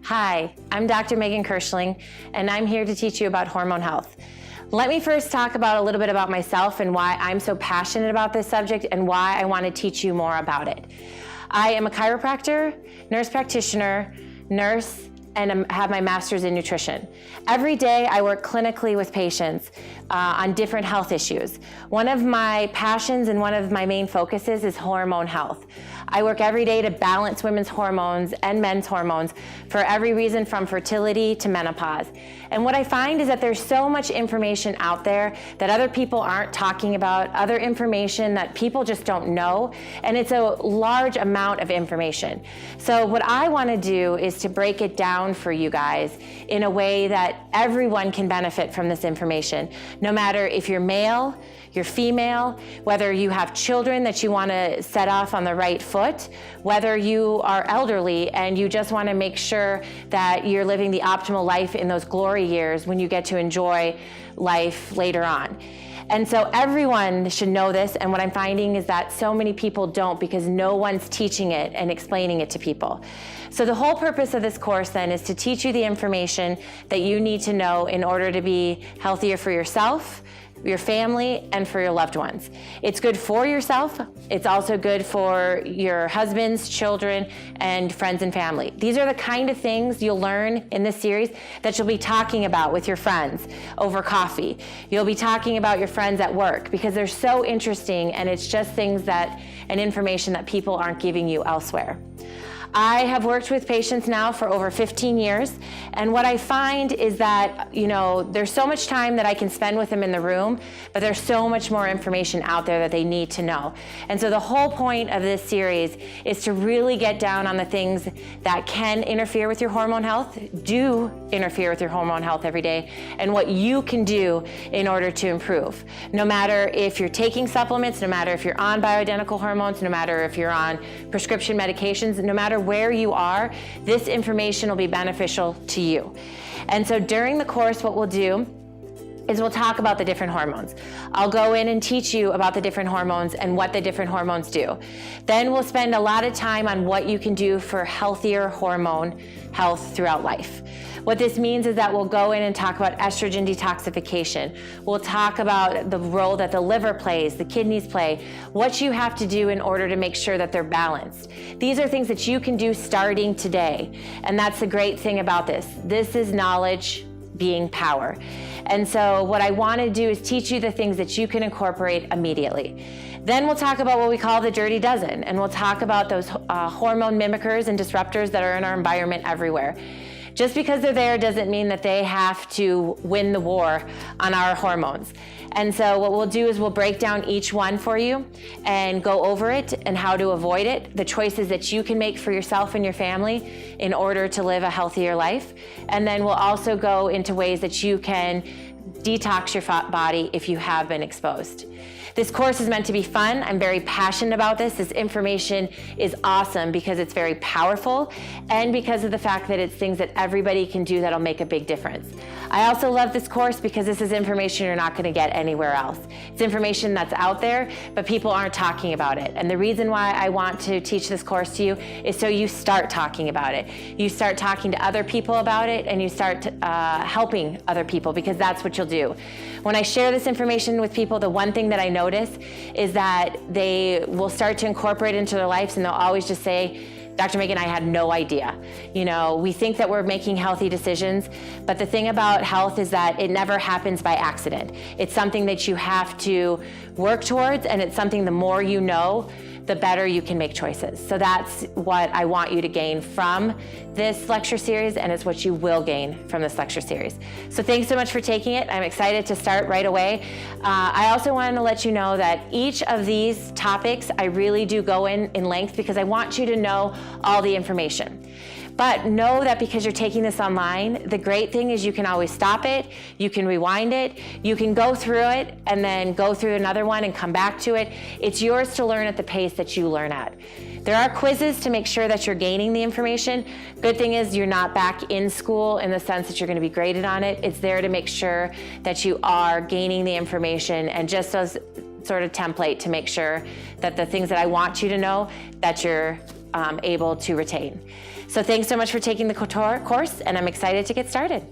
Hi, I'm Dr. Meaghan Kirschling, and I'm here to teach you about hormone health. Let me first talk about a little bit about myself and why I'm so passionate about this subject and why I want to teach you more about it. I am a chiropractor, nurse practitioner, nurse, and have my master's in nutrition. Every day I work clinically with patients on different health issues. One of my passions and one of my main focuses is hormone health. I work every day to balance women's hormones and men's hormones for every reason from fertility to menopause. And what I find is that there's so much information out there that other people aren't talking about, other information that people just don't know, and it's a large amount of information. So what I want to do is to break it down for you guys in a way that everyone can benefit from this information, no matter if you're male, you're female, whether you have children that you want to set off on the right foot, whether you are elderly and you just want to make sure that you're living the optimal life in those glory years when you get to enjoy life later on. And so everyone should know this, and what I'm finding is that so many people don't because no one's teaching it and explaining it to people. So the whole purpose of this course then is to teach you the information that you need to know in order to be healthier for yourself, your family, and for your loved ones. It's good for yourself. It's also good for your husbands, children, and friends and family. These are the kind of things you'll learn in this series that you'll be talking about with your friends over coffee. You'll be talking about your friends at work because they're so interesting, and it's just things and information that people aren't giving you elsewhere. I have worked with patients now for over 15 years, and what I find is that, there's so much time that I can spend with them in the room, but there's so much more information out there that they need to know. And so the whole point of this series is to really get down on the things that can interfere with your hormone health, do interfere with your hormone health every day, and what you can do in order to improve. No matter if you're taking supplements, no matter if you're on bioidentical hormones, no matter if you're on prescription medications, no matter where you are, this information will be beneficial to you. And so during the course, what we'll do is we'll talk about the different hormones. I'll go in and teach you about the different hormones and what the different hormones do. Then we'll spend a lot of time on what you can do for healthier hormone health throughout life. What this means is that we'll go in and talk about estrogen detoxification. We'll talk about the role that the liver plays, the kidneys play, what you have to do in order to make sure that they're balanced. These are things that you can do starting today. And that's the great thing about this. This is knowledge being power. And so what I want to do is teach you the things that you can incorporate immediately. Then we'll talk about what we call the dirty dozen, and we'll talk about those hormone mimickers and disruptors that are in our environment everywhere. Just because they're there doesn't mean that they have to win the war on our hormones. And so what we'll do is we'll break down each one for you and go over it and how to avoid it, the choices that you can make for yourself and your family in order to live a healthier life. And then we'll also go into ways that you can detox your body if you have been exposed. This course is meant to be fun. I'm very passionate about this. This information is awesome because it's very powerful and because of the fact that it's things that everybody can do that'll make a big difference. I also love this course because this is information you're not going to get anywhere else. It's information that's out there, but people aren't talking about it. And the reason why I want to teach this course to you is so you start talking about it. You start talking to other people about it, and you start helping other people, because that's what you'll do. When I share this information with people, the one thing that I notice is that they will start to incorporate it into their lives, and they'll always just say, Dr. Meaghan, I had no idea. We think that we're making healthy decisions, but the thing about health is that it never happens by accident. It's something that you have to work towards, and it's something the more you know, the better you can make choices. So that's what I want you to gain from this lecture series, and it's what you will gain from this lecture series. So thanks so much for taking it. I'm excited to start right away. I also wanted to let you know that each of these topics I really do go in length because I want you to know all the information. But know that because you're taking this online, the great thing is you can always stop it, you can rewind it, you can go through it and then go through another one and come back to it. It's yours to learn at the pace that you learn at. There are quizzes to make sure that you're gaining the information. Good thing is you're not back in school in the sense that you're going to be graded on it. It's there to make sure that you are gaining the information, and just as sort of template to make sure that the things that I want you to know, that you're able to retain. So thanks so much for taking the course, and I'm excited to get started.